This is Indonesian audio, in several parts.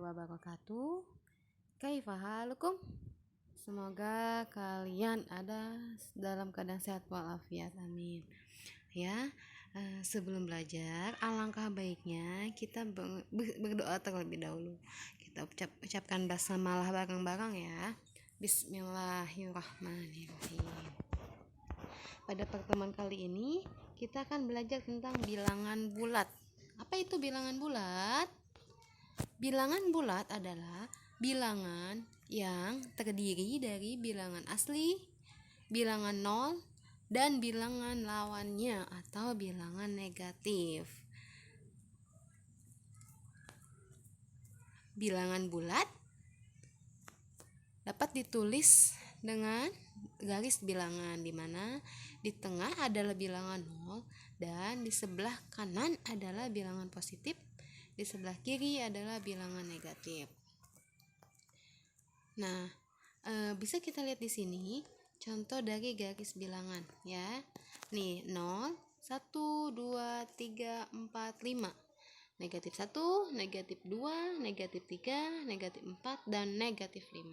wabarakatuh. Kaifa halukum? Semoga kalian ada dalam keadaan sehat walafiat, amin. Ya, sebelum belajar, alangkah baiknya kita berdoa terlebih dahulu. Kita ucapkan basmalah bareng-bareng ya. Bismillahirrahmanirrahim. Pada pertemuan kali ini kita akan belajar tentang bilangan bulat. Apa itu bilangan bulat? Bilangan bulat adalah bilangan yang terdiri dari bilangan asli, bilangan nol, dan bilangan lawannya atau bilangan negatif. Bilangan bulat dapat ditulis dengan garis bilangan, di mana di tengah adalah bilangan nol dan di sebelah kanan adalah bilangan positif, di sebelah kiri adalah bilangan negatif. Nah, bisa kita lihat di sini contoh dari garis bilangan ya. Nih, 0, 1, 2, 3, 4, 5. Negatif 1, negatif 2, negatif 3, negatif 4, dan negatif 5.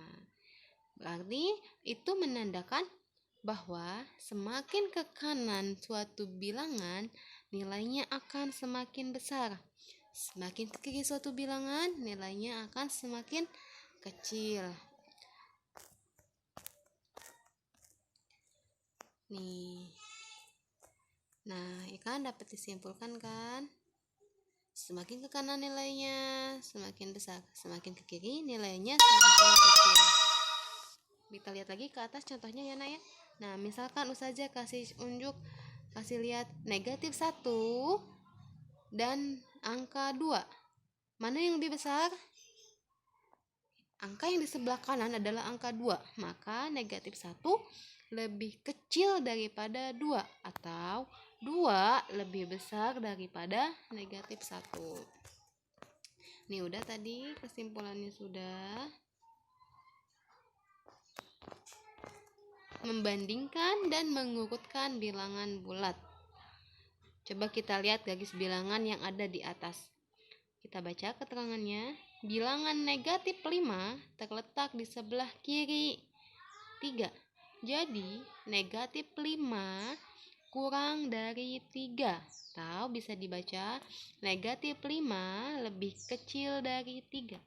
Berarti itu menandakan bahwa semakin ke kanan suatu bilangan, nilainya akan semakin besar. Semakin ke kiri suatu bilangan, nilainya akan semakin kecil. Nih. Nah, ikan dapat disimpulkan kan? Semakin ke kanan nilainya semakin besar, semakin ke kiri nilainya semakin kecil. Kita lihat lagi ke atas contohnya ya, Nak ya. Nah, misalkan Ustazah kasih lihat negatif 1 dan angka 2. Mana yang lebih besar? Angka yang di sebelah kanan adalah angka 2, maka negatif 1 lebih kecil daripada 2 atau 2 lebih besar daripada negatif 1. Ini udah tadi kesimpulannya sudah. Membandingkan dan mengurutkan bilangan bulat. Coba kita lihat garis bilangan yang ada di atas. Kita baca keterangannya. Bilangan negatif 5 terletak di sebelah kiri 3. Jadi, negatif 5 kurang dari 3. Atau bisa dibaca negatif 5 lebih kecil dari 3.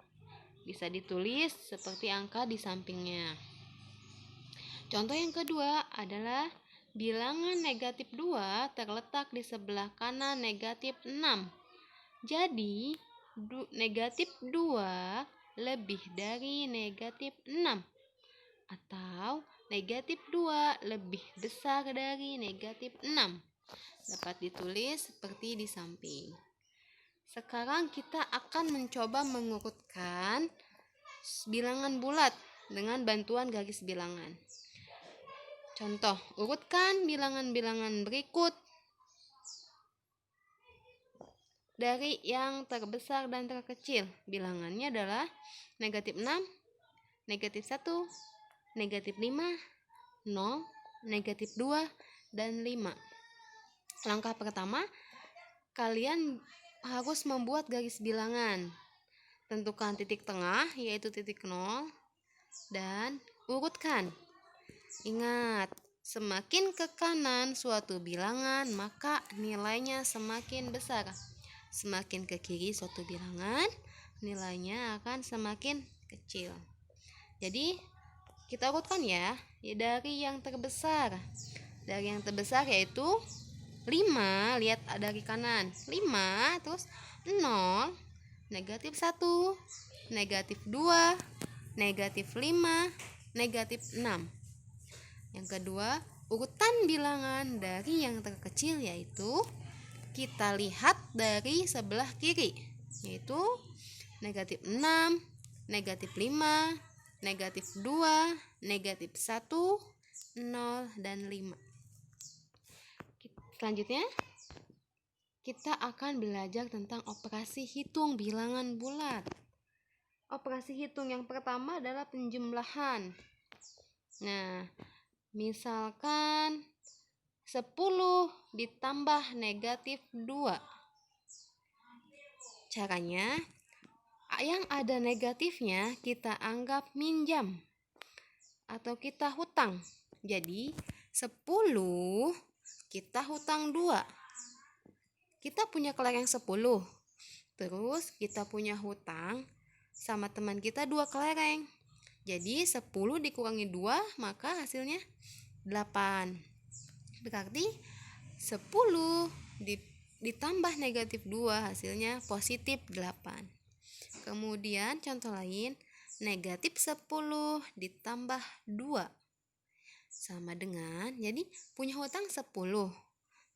Bisa ditulis seperti angka di sampingnya. Contoh yang kedua adalah bilangan negatif 2 terletak di sebelah kanan negatif 6. Jadi, negatif 2 lebih dari negatif 6. Atau negatif 2 lebih besar dari negatif 6. Dapat ditulis seperti di samping. Sekarang kita akan mencoba mengurutkan bilangan bulat dengan bantuan garis bilangan. Contoh, urutkan bilangan-bilangan berikut dari yang terbesar dan terkecil. Bilangannya adalah negatif 6, negatif 1, negatif 5, 0, negatif 2, dan 5. Langkah pertama, kalian harus membuat garis bilangan. Tentukan titik tengah, yaitu titik 0, dan urutkan. Ingat, semakin ke kanan suatu bilangan, maka nilainya semakin besar. Semakin ke kiri suatu bilangan, nilainya akan semakin kecil. Jadi, kita urutkan ya dari yang terbesar. Dari yang terbesar yaitu 5, lihat dari kanan. 5, terus 0, negatif 1, negatif 2, negatif 5, negatif 6. Yang kedua, urutan bilangan dari yang terkecil yaitu kita lihat dari sebelah kiri, yaitu negatif 6, negatif 5, negatif 2, negatif 1, 0, dan 5. Selanjutnya, kita akan belajar tentang operasi hitung bilangan bulat. Operasi hitung yang pertama adalah penjumlahan. Nah, misalkan 10 ditambah negatif 2. Caranya, Yang ada negatifnya kita anggap minjam atau kita hutang. Jadi 10 kita hutang 2. Kita punya kelereng 10. Terus kita punya hutang sama teman kita 2 kelereng. Jadi 10 dikurangi 2 maka hasilnya 8. Berarti 10 ditambah negatif 2 hasilnya positif 8. Kemudian contoh lain, negatif 10 ditambah 2 sama dengan, jadi punya hutang 10,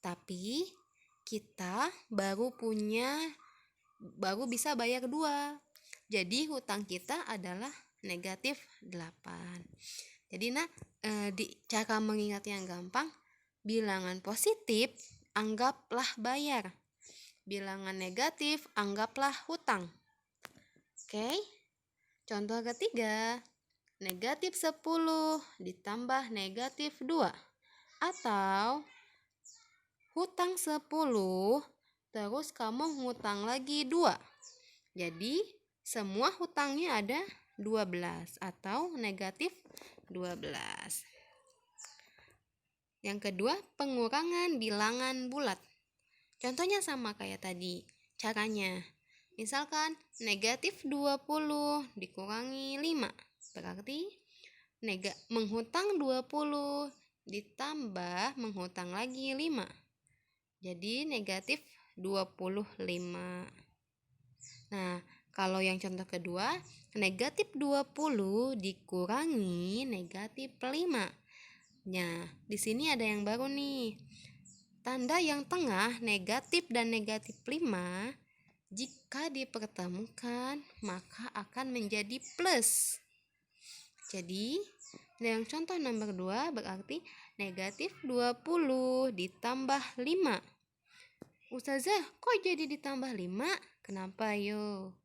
tapi kita baru bisa bayar 2. Jadi hutang kita adalah negatif 8. Jadi di cara mengingat yang gampang, bilangan positif anggaplah bayar, bilangan negatif anggaplah hutang. Oke, contoh ketiga, negatif 10 ditambah negatif 2, atau hutang 10 terus kamu ngutang lagi 2. Jadi semua hutangnya ada 12 atau negatif 12. Yang kedua, pengurangan bilangan bulat. Contohnya sama kayak tadi caranya. Misalkan negatif 20 dikurangi 5, berarti menghutang 20 ditambah menghutang lagi 5. Jadi negatif 25. Nah, kalau yang contoh kedua, negatif 20 dikurangi negatif 5. Nah, di sini ada yang baru nih. Tanda yang tengah negatif dan negatif 5 jika dipertemukan maka akan menjadi plus. Jadi yang contoh nomor 2 berarti negatif 20 ditambah 5. Ustazah, kok jadi ditambah 5? Kenapa yo?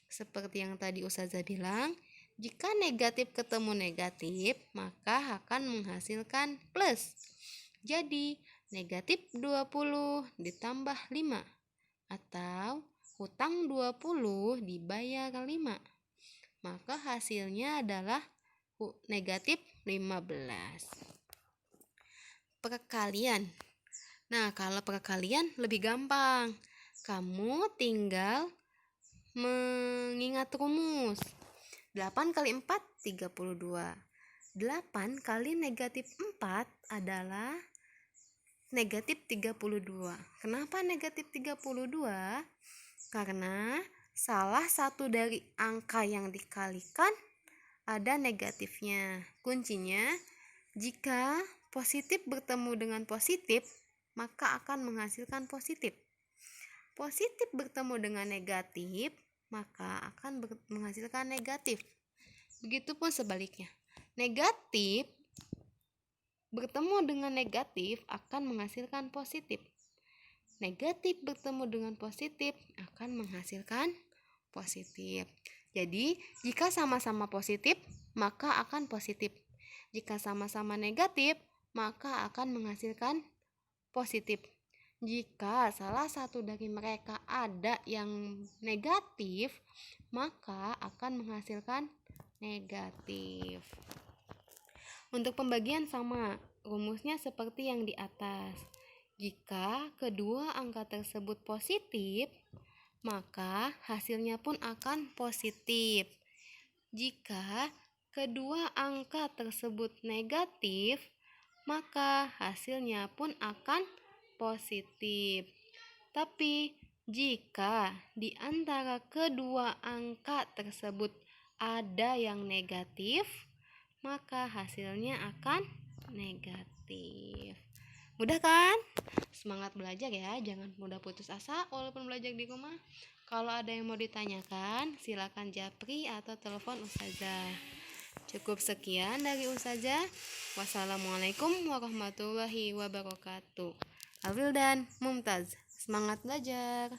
Seperti yang tadi Ustazah bilang, jika negatif ketemu negatif maka akan menghasilkan plus. Jadi negatif 20 ditambah 5 atau hutang 20 dibayar 5, maka hasilnya adalah negatif 15. Perkalian. Nah, kalau perkalian lebih gampang. Kamu tinggal mengingat rumus. 8 kali 4, 32. 8 kali negatif 4 adalah negatif 32. Kenapa negatif 32? Karena salah satu dari angka yang dikalikan ada negatifnya. Kuncinya, jika positif bertemu dengan positif, maka akan menghasilkan positif. Positif bertemu dengan negatif, maka akan menghasilkan negatif. Begitupun sebaliknya. Negatif bertemu dengan negatif akan menghasilkan positif. Negatif bertemu dengan positif akan menghasilkan positif. Jadi, jika sama-sama positif, maka akan positif. Jika sama-sama negatif, maka akan menghasilkan positif. Jika salah satu dari mereka ada yang negatif, maka akan menghasilkan negatif. Untuk pembagian sama, rumusnya seperti yang di atas. Jika kedua angka tersebut positif, maka hasilnya pun akan positif. Jika kedua angka tersebut negatif, maka hasilnya pun akan positif. Tapi jika di antara kedua angka tersebut ada yang negatif, maka hasilnya akan negatif. Mudah kan? Semangat belajar ya, jangan mudah putus asa walaupun belajar di rumah. Kalau ada yang mau ditanyakan, silakan japri atau telepon Ustazah. Cukup sekian dari Ustazah. Wassalamualaikum warahmatullahi wabarakatuh. Alwil dan Mumtaz, semangat belajar.